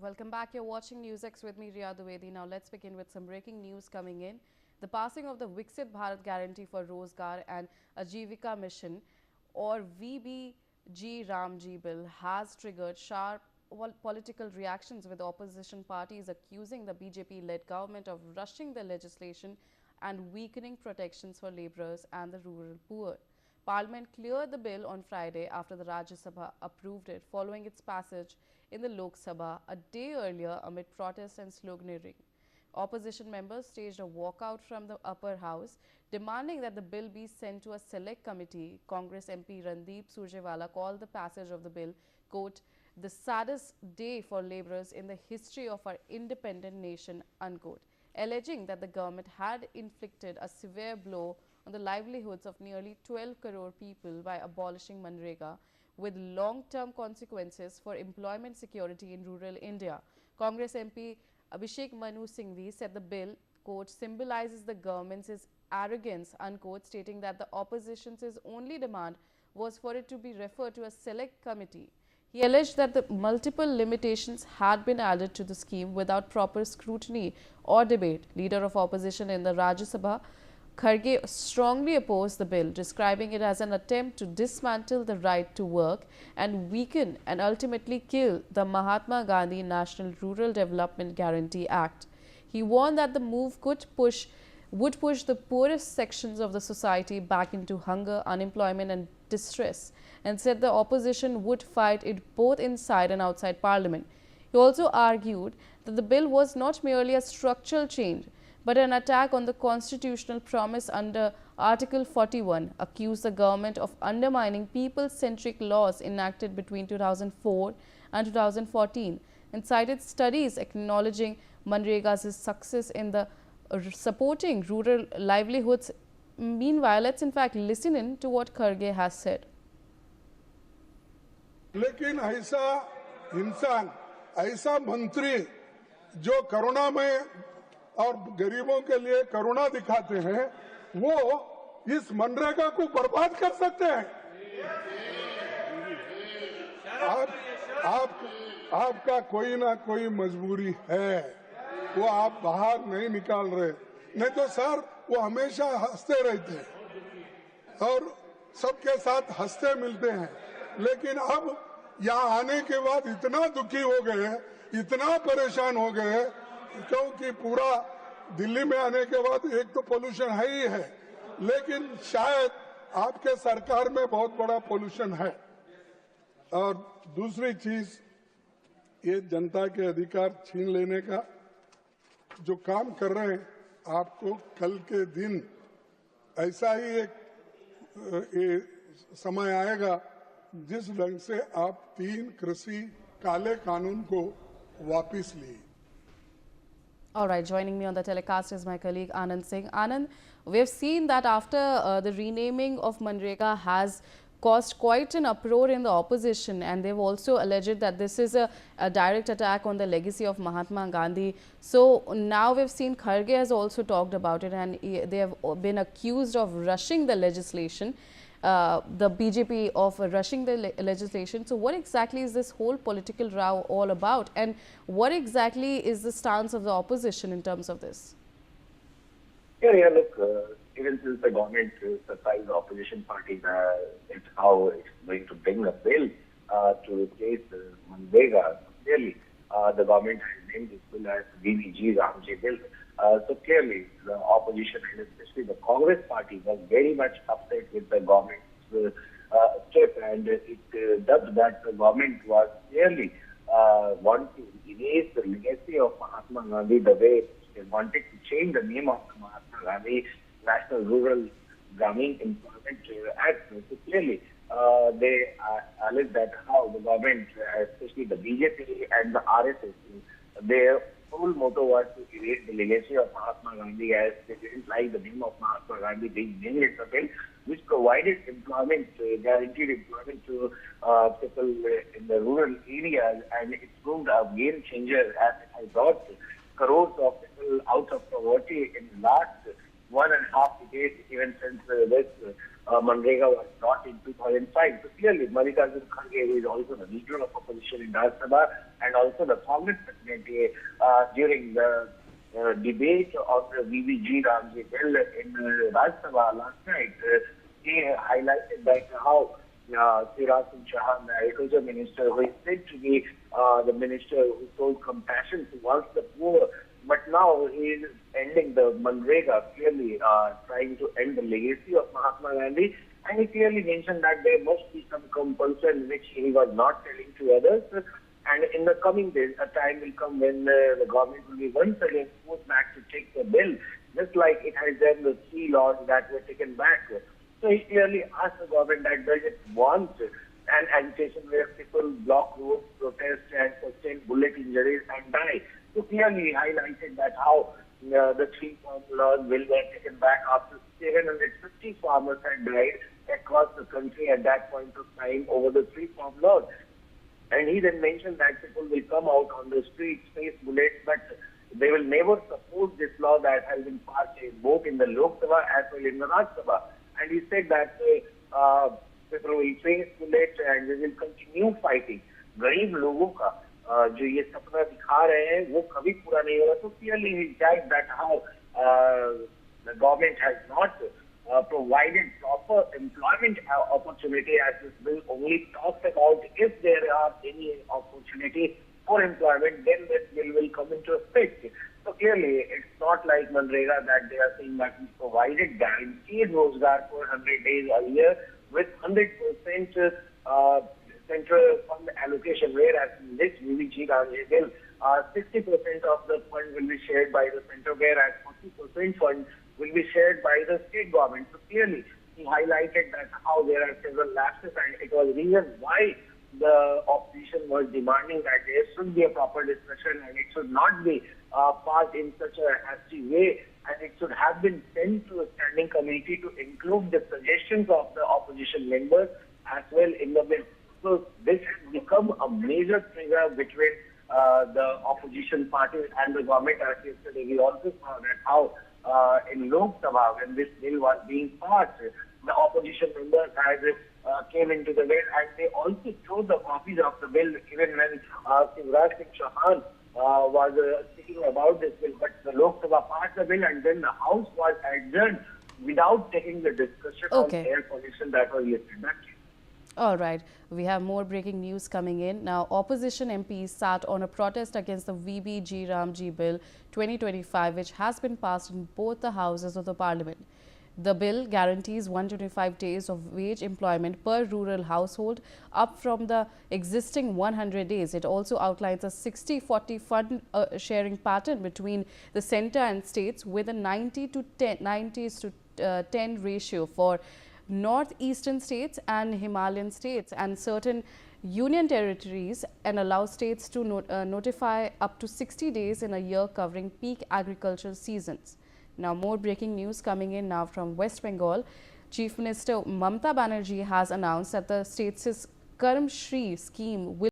Welcome back. You're watching Newsx with me, Riya Dwivedi. Now let's begin with some breaking news coming in. The passing of the Viksit Bharat Guarantee for Rozgar and Ajeevika Mission or VBGR bill has triggered sharp political reactions, with opposition parties accusing the BJP-led government of rushing the legislation and weakening protections for labourers and the rural poor. Parliament cleared the bill on Friday after the Rajya Sabha approved it following its passage in the Lok Sabha a day earlier amid protests and sloganeering. Opposition members staged a walkout from the upper house, demanding that the bill be sent to a select committee. Congress MP Randeep Surjewala called the passage of the bill, quote, the saddest day for labourers in the history of our independent nation, unquote, alleging that the government had inflicted a severe blow on the livelihoods of nearly 12 crore people by abolishing MNREGA, with long-term consequences for employment security in rural India. Congress MP Abhishek Manu Singhvi said the bill, quote, symbolizes the government's arrogance, unquote, stating that the opposition's only demand was for it to be referred to a select committee. He alleged that the multiple limitations had been added to the scheme without proper scrutiny or debate. Leader of opposition in the Rajya Sabha, Kharge, strongly opposed the bill, describing it as an attempt to dismantle the right to work and weaken and ultimately kill the Mahatma Gandhi National Rural Development Guarantee Act. He warned that the move would push the poorest sections of the society back into hunger, unemployment and distress, and said the opposition would fight it both inside and outside Parliament. He also argued that the bill was not merely a structural change, but an attack on the constitutional promise under Article 41, accused the government of undermining people-centric laws enacted between 2004 and 2014, and cited studies acknowledging MNREGA's success in the supporting rural livelihoods. Meanwhile, let's in fact listen in to what Kharge has said. लेकिन ऐसा इंसान, ऐसा मंत्री जो corona में और गरीबों के लिए करुणा दिखाते हैं, वो इस मनरेगा को बर्बाद कर सकते हैं। आपका कोई ना कोई मजबूरी है, वो आप बाहर नहीं निकाल रहे, नहीं तो सर वो हमेशा हंसते रहते हैं और सबके साथ हंसते मिलते हैं। लेकिन अब यहाँ आने के बाद इतना दुखी हो गए, इतना परेशान हो गए, क्योंकि पूरा दिल्ली में आने के बाद एक तो पोल्यूशन है ही है, लेकिन शायद आपके सरकार में बहुत बड़ा पोल्यूशन है। और दूसरी चीज, ये जनता के अधिकार छीन लेने का जो काम कर रहे हैं, आपको कल के दिन ऐसा ही एक समय आएगा जिस ढंग से आप 3 कृषि काले कानून को वापस लिए। All right, joining me on the telecast is my colleague Anand Singh. Anand, we have seen that after the renaming of MNREGA has caused quite an uproar in the opposition, and they've also alleged that this is a direct attack on the legacy of Mahatma Gandhi. So now we've seen Kharge has also talked about it, and they have been accused of rushing the legislation, the BJP of rushing the legislation. So what exactly is this whole political row all about, and what exactly is the stance of the opposition in terms of this? Yeah, look, even since the government surprised the opposition parties it's how it's going to bring a bill to replace MNREGA. Clearly, the government has named this bill as VBGR bill. So clearly, the opposition, and especially the Congress party, was very much upset with the government's step, and it dubbed that the government was clearly want to erase the legacy of Mahatma Gandhi the way they wanted to change the name of the Mahatma Gandhi National Rural Gramin Employment Act. So clearly, they allege that how the government, especially the BJP and the RSS, their whole motto was to erase the legacy of Mahatma Gandhi, as they didn't like the name of Mahatma Gandhi being named in the bill, which provided employment, guaranteed employment to people in the rural areas, and it proved a game changer as it has brought crores of people out of poverty in the last 1.5 decades, even since this MNREGA was brought in 2005. So clearly, Mallikarjun Kharge is also the leader of opposition in Rajya Sabha, and and also the Congress President during the debate of the VBGR bill in Rajya Sabha last night. He highlighted that how Siraj Singh Chauhan, the agriculture minister, who is said to be the minister who showed compassion towards the poor, but now he is ending the MNREGA, clearly trying to end the legacy of Mahatma Gandhi. And he clearly mentioned that there must be some compulsion which he was not telling to others. And in the coming days, a time will come when the government will be once again forced back to take the bill, just like it has done the 3 laws that were taken back. So he clearly asked the government that does it want an agitation where people block roads, protest and sustain bullet injuries and die. So clearly he highlighted that how the 3 farm laws will be taken back after 750 farmers had died across the country at that point of time over the 3 farm laws. And he then mentioned that people will come out on the streets, face bullets, but they will never support this law that has been passed both in the Lok Sabha as well in the Rajya Sabha. And he said that people will face bullets and we will continue fighting. गरीब लोगों का जो ये सपना दिखा रहे हैं वो कभी पूरा नहीं होगा. So clearly he said that how the government has not provided proper employment opportunity, as this bill only talks about if there are any opportunity for employment, then this bill will come into effect. So clearly, it's not like MNREGA that they are saying that we provided guaranteed Rozgar for 100 days a year with 100% central fund allocation, whereas in this VBGR bill, 60% of the fund will be shared by the center, whereas 40% fund will be shared by the state government. So clearly, he highlighted that how there are several lapses, and it was reason why the opposition was demanding that there should be a proper discussion and it should not be passed in such a hasty way, and it should have been sent to a standing committee to include the suggestions of the opposition members as well in the bill. So this has become a major trigger between the opposition parties and the government. As yesterday, we also saw that how in Lok Sabha, when this bill was being passed, the opposition members had came into the bill and they also showed the copies of the bill even when Siraj Singh Chauhan was speaking about this bill. But the Lok Sabha passed the bill and then the House was adjourned without taking the discussion on air pollution that was yesterday. All right, we have more breaking news coming in. Now, opposition MPs sat on a protest against the VBGR Bill 2025, which has been passed in both the houses of the parliament. The bill guarantees 125 days of wage employment per rural household, up from the existing 100 days. It also outlines a 60-40 fund sharing pattern between the centre and states with a 90:10 ratio for northeastern states and Himalayan states and certain union territories, and allow states to notify up to 60 days in a year covering peak agricultural seasons. Now, more breaking news coming in now from West Bengal. Chief Minister Mamata Banerjee has announced that the state's Karm Shri scheme will